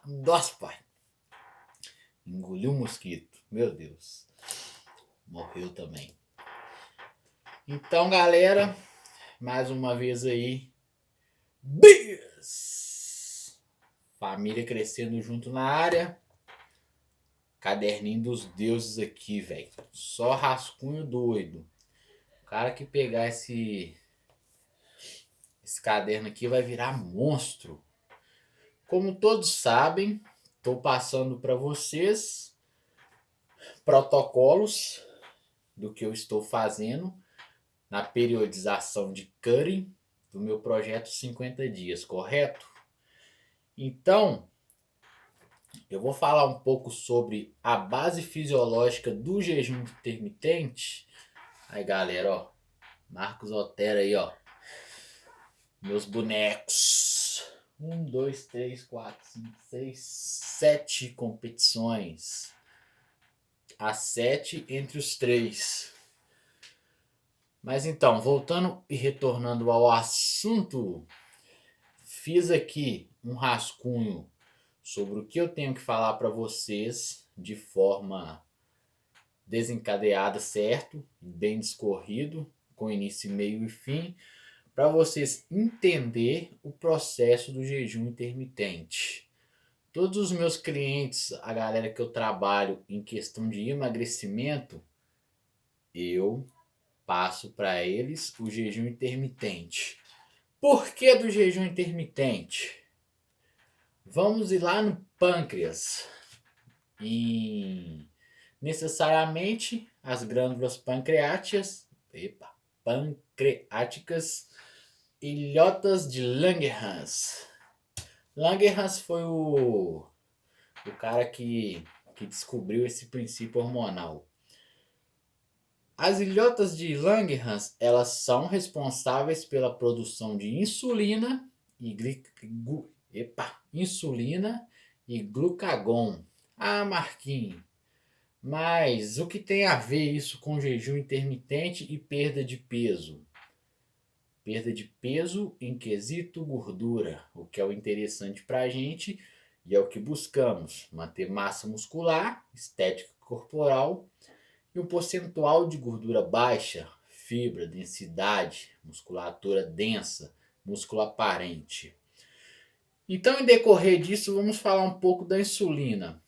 Nossa, pai. Engoliu um mosquito. Meu Deus. Morreu também. Então, galera, mais uma vez aí. Bis! Família crescendo junto na área. Caderninho dos deuses aqui, velho. Só rascunho doido. O cara que pegar esse caderno aqui vai virar monstro. Como todos sabem, estou passando para vocês protocolos do que eu estou fazendo na periodização de cutting do meu projeto 50 dias, correto? Então, eu vou falar um pouco sobre a base fisiológica do jejum intermitente. Aí, galera, ó, Marcos Otero aí, ó, meus bonecos. 1, 2, 3, 4, 5, 6, 7 competições. As 7 entre os 3. Mas então, voltando e retornando ao assunto, fiz aqui um rascunho sobre o que eu tenho que falar para vocês de forma desencadeada, certo? Bem discorrido, com início, meio e fim, para vocês entender o processo do jejum intermitente. Todos os meus clientes, a galera que eu trabalho em questão de emagrecimento, eu passo para eles o jejum intermitente. Por que do jejum intermitente? Vamos ir lá no pâncreas. E necessariamente as glândulas pancreáticas, ilhotas de Langerhans. Langerhans foi o cara que descobriu esse princípio hormonal. As ilhotas de Langerhans, elas são responsáveis pela produção de insulina e glucagon. Ah, Marquinhos, mas o que tem a ver isso com jejum intermitente e perda de peso? Perda de peso em quesito gordura, o que é o interessante para a gente e é o que buscamos: manter massa muscular, estética corporal e um percentual de gordura baixa, fibra, densidade, musculatura densa, músculo aparente. Então, em decorrer disso, vamos falar um pouco da insulina.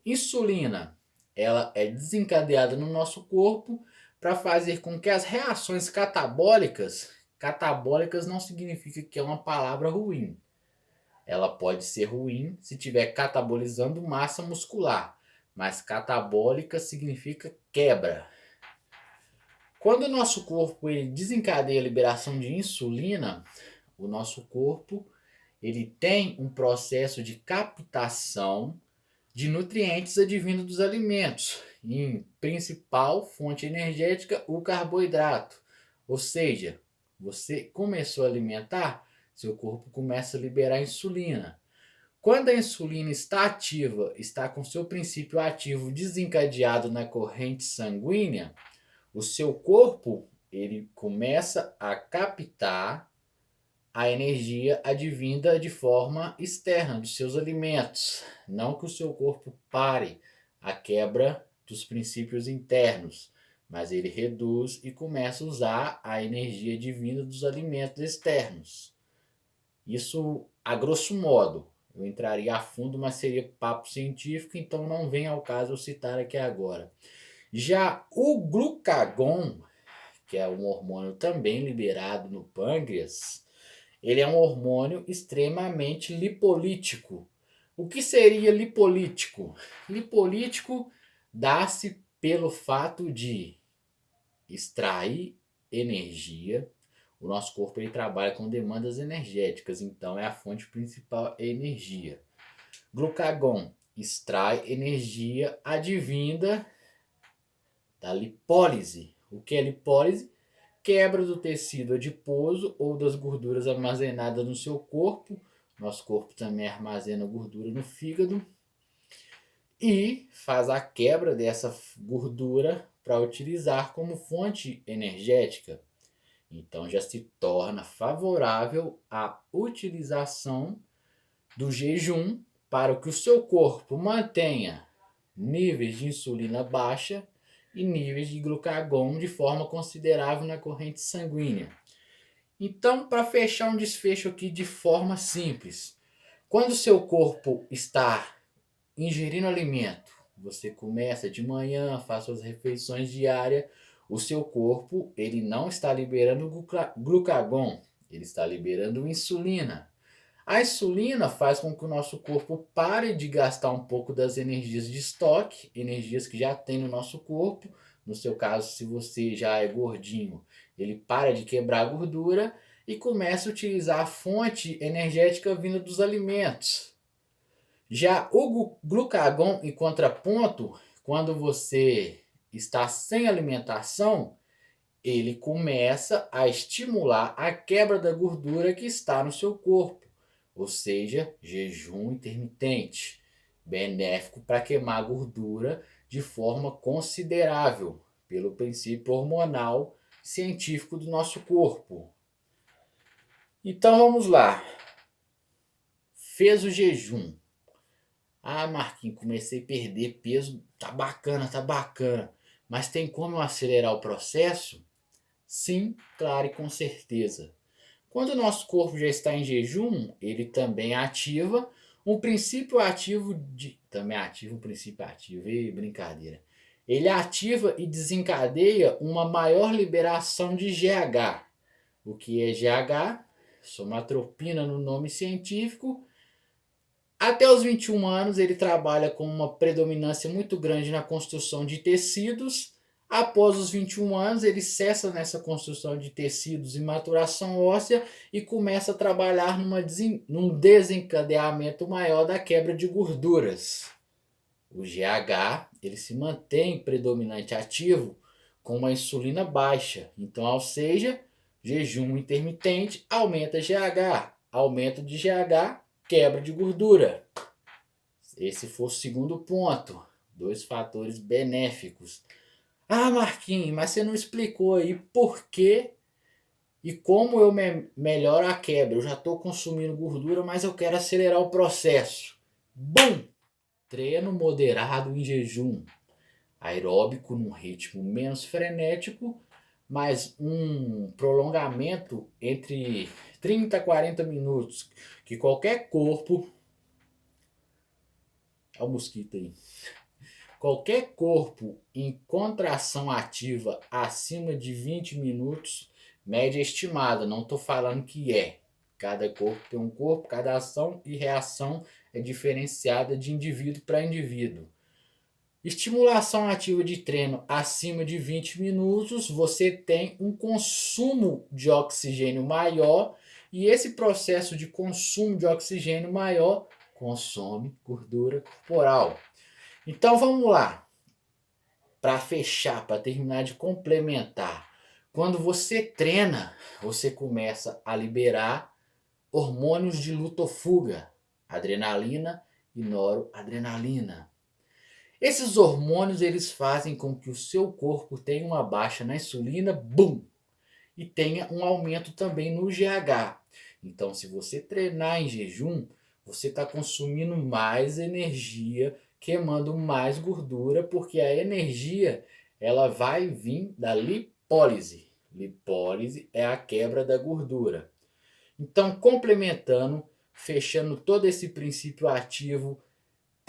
Insulina, ela é desencadeada no nosso corpo para fazer com que as reações catabólicas não significa que é uma palavra ruim. Ela pode ser ruim se estiver catabolizando massa muscular, mas catabólica significa quebra. Quando o nosso corpo ele desencadeia a liberação de insulina, o nosso corpo ele tem um processo de captação de nutrientes advindos dos alimentos, em principal fonte energética, o carboidrato. Ou seja, você começou a alimentar, seu corpo começa a liberar insulina. Quando a insulina está ativa, está com seu princípio ativo desencadeado na corrente sanguínea, o seu corpo ele começa a captar a energia advinda de forma externa dos seus alimentos. Não que o seu corpo pare a quebra dos princípios internos, mas ele reduz e começa a usar a energia advinda dos alimentos externos. Isso a grosso modo. Eu entraria a fundo, mas seria papo científico, então não vem ao caso eu citar aqui agora. Já o glucagon, que é um hormônio também liberado no pâncreas, ele é um hormônio extremamente lipolítico. O que seria lipolítico? Lipolítico dá-se pelo fato de extrair energia. O nosso corpo ele trabalha com demandas energéticas, então é a fonte principal é energia. Glucagon extrai energia advinda da lipólise. O que é lipólise? Quebra do tecido adiposo ou das gorduras armazenadas no seu corpo. Nosso corpo também armazena gordura no fígado. E faz a quebra dessa gordura para utilizar como fonte energética. Então já se torna favorável a utilização do jejum para que o seu corpo mantenha níveis de insulina baixa e níveis de glucagon de forma considerável na corrente sanguínea. Então, para fechar um desfecho aqui de forma simples, quando o seu corpo está ingerindo alimento, você começa de manhã, faz suas refeições diárias, o seu corpo ele não está liberando glucagon, ele está liberando insulina. A insulina faz com que o nosso corpo pare de gastar um pouco das energias de estoque, energias que já tem no nosso corpo. No seu caso, se você já é gordinho, ele para de quebrar a gordura e começa a utilizar a fonte energética vinda dos alimentos. Já o glucagon, em contraponto, quando você está sem alimentação, ele começa a estimular a quebra da gordura que está no seu corpo, ou seja, jejum intermitente, benéfico para queimar gordura de forma considerável, pelo princípio hormonal científico do nosso corpo. Então vamos lá. Fez o jejum. Ah, Marquinhos, comecei a perder peso, tá bacana, tá bacana. Mas tem como eu acelerar o processo? Sim, claro e com certeza. Quando o nosso corpo já está em jejum, ele também ativa um princípio ativo de. Também ativa um princípio ativo, e brincadeira. Ele ativa e desencadeia uma maior liberação de GH. O que é GH? Somatropina no nome científico. Até os 21 anos, ele trabalha com uma predominância muito grande na construção de tecidos. Após os 21 anos, ele cessa nessa construção de tecidos e maturação óssea e começa a trabalhar num desencadeamento maior da quebra de gorduras. O GH ele se mantém predominante ativo com uma insulina baixa. Então, ou seja, jejum intermitente aumenta GH. Aumento de GH, quebra de gordura. Esse foi o segundo ponto. 2 fatores benéficos. Ah, Marquinhos, mas você não explicou aí por que e como eu melhoro a quebra. Eu já estou consumindo gordura, mas eu quero acelerar o processo. Bum! Treino moderado em jejum. Aeróbico num ritmo menos frenético, mas um prolongamento entre 30 a 40 minutos. Que qualquer corpo... Olha o mosquito aí. Qualquer corpo em contração ativa acima de 20 minutos, média estimada, não estou falando que é. Cada corpo tem um corpo, cada ação e reação é diferenciada de indivíduo para indivíduo. Estimulação ativa de treino acima de 20 minutos, você tem um consumo de oxigênio maior e esse processo de consumo de oxigênio maior consome gordura corporal. Então vamos lá, para fechar, para terminar de complementar. Quando você treina, você começa a liberar hormônios de luta ou fuga, adrenalina e noradrenalina. Esses hormônios eles fazem com que o seu corpo tenha uma baixa na insulina, bum, e tenha um aumento também no GH. Então, se você treinar em jejum, você está consumindo mais energia, queimando mais gordura, porque a energia ela vai vir da lipólise. Lipólise é a quebra da gordura. Então, complementando, fechando todo esse princípio ativo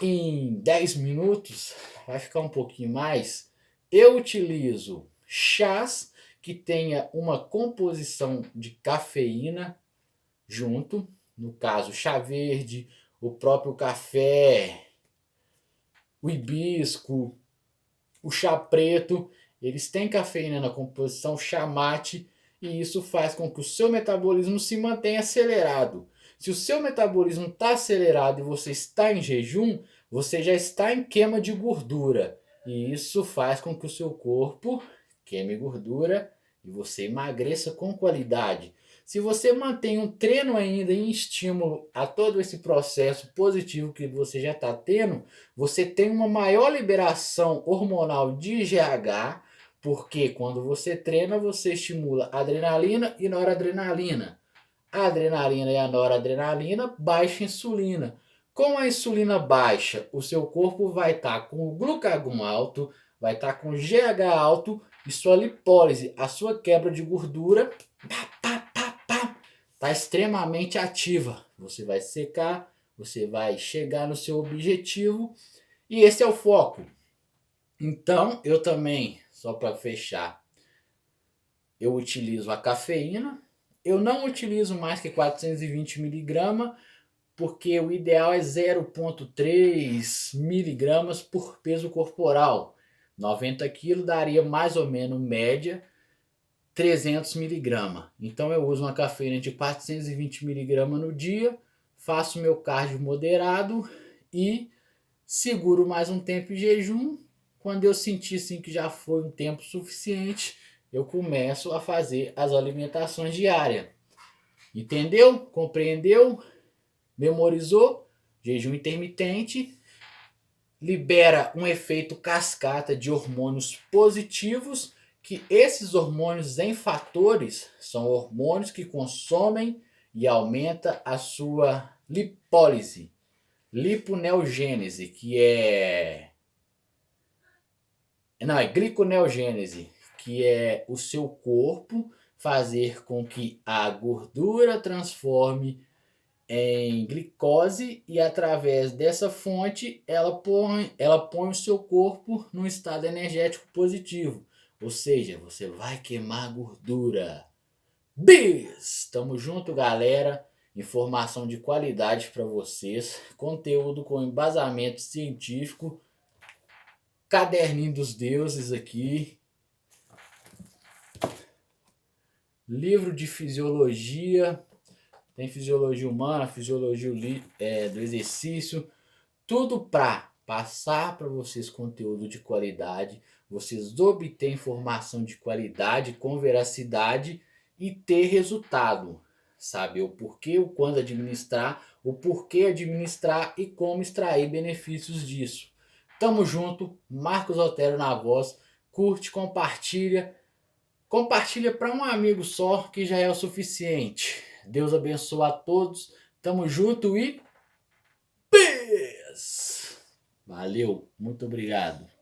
em 10 minutos, vai ficar um pouquinho mais, eu utilizo chás que tenha uma composição de cafeína junto, no caso chá verde, o próprio café, o hibisco, o chá preto, eles têm cafeína na composição, chá mate, e isso faz com que o seu metabolismo se mantenha acelerado. Se o seu metabolismo está acelerado e você está em jejum, você já está em queima de gordura. E isso faz com que o seu corpo queime gordura e você emagreça com qualidade. Se você mantém um treino ainda em estímulo a todo esse processo positivo que você já está tendo, você tem uma maior liberação hormonal de GH, porque quando você treina, você estimula adrenalina e noradrenalina. A adrenalina e a noradrenalina baixa insulina. Com a insulina baixa, o seu corpo vai estar com o glucagon alto, vai estar com o GH alto e sua lipólise, a sua quebra de gordura, está extremamente ativa. Você vai secar, você vai chegar no seu objetivo e esse é o foco. Então, eu também, só para fechar, eu utilizo a cafeína. Eu não utilizo mais que 420 miligramas, porque o ideal é 0,3 miligramas por peso corporal. 90 quilos daria mais ou menos média 300 miligramas. Então eu uso uma cafeína de 420 miligramas no dia, faço meu cardio moderado e seguro mais um tempo em jejum. Quando eu sentir assim, que já foi um tempo suficiente, eu começo a fazer as alimentações diárias. Entendeu? Compreendeu? Memorizou? Jejum intermitente libera um efeito cascata de hormônios positivos, que esses hormônios em fatores são hormônios que consomem e aumenta a sua lipólise, liponeogênese, que é não, é gliconeogênese, que é o seu corpo fazer com que a gordura transforme em glicose e através dessa fonte ela põe o seu corpo num estado energético positivo. Ou seja, você vai queimar gordura. Bis! Tamo junto, galera. Informação de qualidade para vocês, conteúdo com embasamento científico, caderninho dos deuses aqui, livro de fisiologia. Tem fisiologia humana, fisiologia do exercício, tudo para passar para vocês conteúdo de qualidade, vocês obter informação de qualidade com veracidade e ter resultado. Saber o porquê, o quando administrar, o porquê administrar e como extrair benefícios disso. Tamo junto, Marcos Otero na voz, curte, compartilha. Compartilha para um amigo só que já é o suficiente. Deus abençoe a todos. Tamo junto e peace. Valeu, muito obrigado.